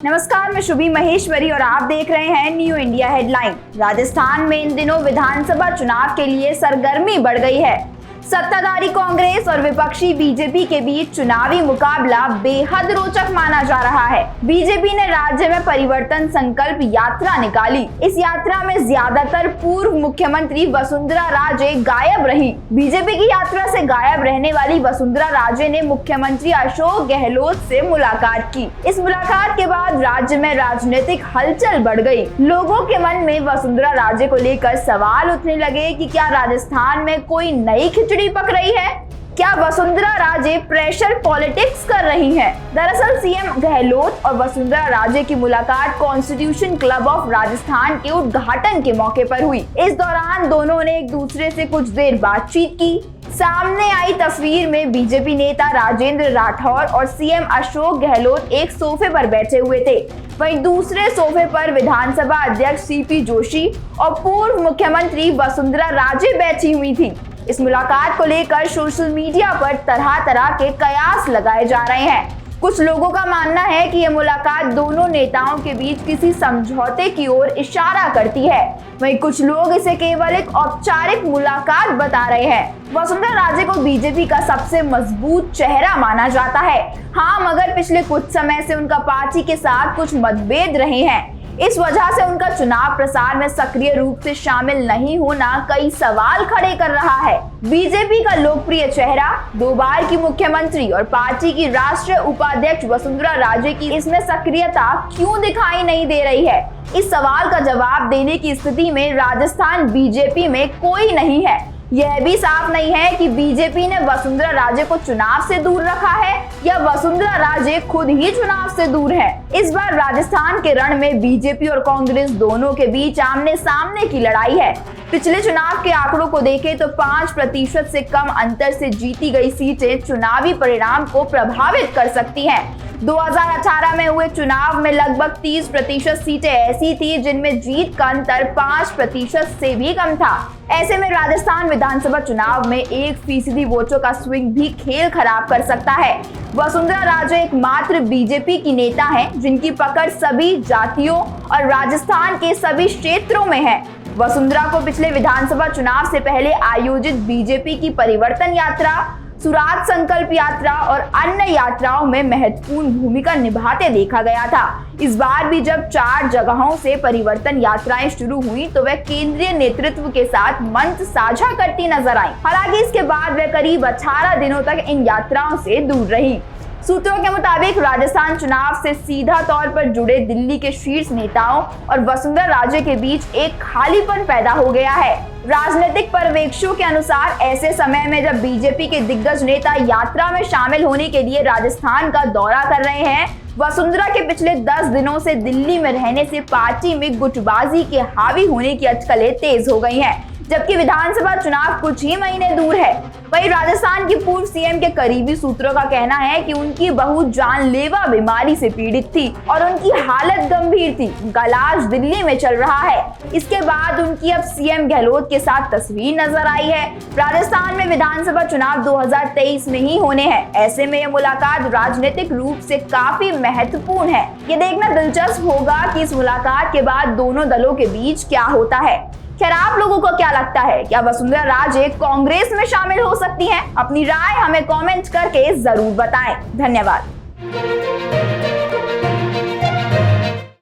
नमस्कार, मैं शुभी महेश्वरी और आप देख रहे हैं न्यू इंडिया हेडलाइन। राजस्थान में इन दिनों विधानसभा चुनाव के लिए सरगर्मी बढ़ गई है। सत्ताधारी कांग्रेस और विपक्षी बीजेपी के बीच चुनावी मुकाबला बेहद रोचक माना जा रहा है। बीजेपी ने राज्य में परिवर्तन संकल्प यात्रा निकाली। इस यात्रा में ज्यादातर पूर्व मुख्यमंत्री वसुंधरा राजे गायब रही। बीजेपी की यात्रा से गायब रहने वाली वसुंधरा राजे ने मुख्यमंत्री अशोक गहलोत से मुलाकात की। इस मुलाकात के बाद राज्य में राजनीतिक हलचल बढ़ गई। लोगों के मन में वसुंधरा राजे को लेकर सवाल उठने लगे कि क्या राजस्थान में कोई नई खिचड़ी पक रही है? क्या वसुंधरा राजे प्रेशर पॉलिटिक्स कर रही हैं? दरअसल सीएम गहलोत और वसुंधरा राजे की मुलाकात कॉन्स्टिट्यूशन क्लब ऑफ राजस्थान के उद्घाटन के मौके पर हुई। इस दौरान दोनों ने एक दूसरे से कुछ देर बातचीत की। सामने आई तस्वीर में बीजेपी नेता राजेंद्र राठौर और सीएम अशोक गहलोत एक सोफे पर बैठे हुए थे। वहीं दूसरे सोफे पर विधानसभा अध्यक्ष सीपी जोशी और पूर्व मुख्यमंत्री वसुंधरा राजे बैठी हुई थी। इस मुलाकात को लेकर सोशल मीडिया पर तरह तरह के कयास लगाए जा रहे हैं। कुछ लोगों का मानना है कि यह मुलाकात दोनों नेताओं के बीच किसी समझौते की ओर इशारा करती है। वहीं कुछ लोग इसे केवल एक औपचारिक मुलाकात बता रहे हैं। वसुंधरा राजे को बीजेपी का सबसे मजबूत चेहरा माना जाता है। हाँ, मगर पिछले कुछ समय से उनका पार्टी के साथ कुछ मतभेद रहे हैं। इस वजह से उनका चुनाव प्रचार में सक्रिय रूप से शामिल नहीं होना कई सवाल खड़े कर रहा है। बीजेपी का लोकप्रिय चेहरा, 2 बार की मुख्यमंत्री और पार्टी की राष्ट्रीय उपाध्यक्ष वसुंधरा राजे की इसमें सक्रियता क्यों दिखाई नहीं दे रही है? इस सवाल का जवाब देने की स्थिति में राजस्थान बीजेपी में कोई नहीं है। यह भी साफ नहीं है कि बीजेपी ने वसुंधरा राजे को चुनाव से दूर रखा है या वसुंधरा राजे खुद ही चुनाव से दूर है। इस बार राजस्थान के रण में बीजेपी और कांग्रेस दोनों के बीच आमने सामने की लड़ाई है। पिछले चुनाव के आंकड़ों को देखें तो 5% से कम अंतर से जीती गई सीटें चुनावी परिणाम को प्रभावित कर सकती हैं। 2018 में हुए चुनाव में लगभग 30% सीटें ऐसी थी जिनमें जीत का अंतर 5% से भी कम था। ऐसे में राजस्थान विधानसभा चुनाव में 1% वोटों का स्विंग भी खेल खराब कर सकता है। वसुंधरा राजे एकमात्र बीजेपी की नेता हैं जिनकी पकड़ सभी जातियों और राजस्थान के सभी क्षेत्रों में है। वसुंधरा को पिछले विधानसभा चुनाव से पहले आयोजित बीजेपी की परिवर्तन यात्रा, सुराज संकल्प यात्रा और अन्य यात्राओं में महत्वपूर्ण भूमिका निभाते देखा गया था। इस बार भी जब 4 जगहों से परिवर्तन यात्राएं शुरू हुई तो वह केंद्रीय नेतृत्व के साथ मंच साझा करती नजर आई। हालांकि इसके बाद वह करीब 18 दिनों तक इन यात्राओं से दूर रही। सूत्रों के मुताबिक राजस्थान चुनाव से सीधा तौर पर जुड़े दिल्ली के शीर्ष नेताओं और वसुंधरा राजे के बीच एक खालीपन पैदा हो गया है। राजनीतिक पर्यवेक्षकों के अनुसार ऐसे समय में जब बीजेपी के दिग्गज नेता यात्रा में शामिल होने के लिए राजस्थान का दौरा कर रहे हैं, वसुंधरा के पिछले 10 दिनों से दिल्ली में रहने से पार्टी में गुटबाजी के हावी होने की अटकलें तेज हो गई हैं। जबकि विधानसभा चुनाव कुछ ही महीने दूर है। वहीं राजस्थान की पूर्व सीएम के करीबी सूत्रों का कहना है कि उनकी बहू जानलेवा बीमारी से पीड़ित थी और उनकी हालत गंभीर थी। उनका इलाज दिल्ली में चल रहा है। इसके बाद उनकी अब सीएम गहलोत के साथ तस्वीर नजर आई है। राजस्थान में विधानसभा चुनाव 2023 में ही होने हैं। ऐसे में यह मुलाकात राजनीतिक रूप से काफी महत्वपूर्ण है। ये देखना दिलचस्प होगा कि इस मुलाकात के बाद दोनों दलों के बीच क्या होता है। खैर, आप लोगों को क्या लगता है? क्या वसुंधरा राजे कांग्रेस में शामिल हो सकती हैं? अपनी राय हमें कमेंट करके जरूर बताएं। धन्यवाद।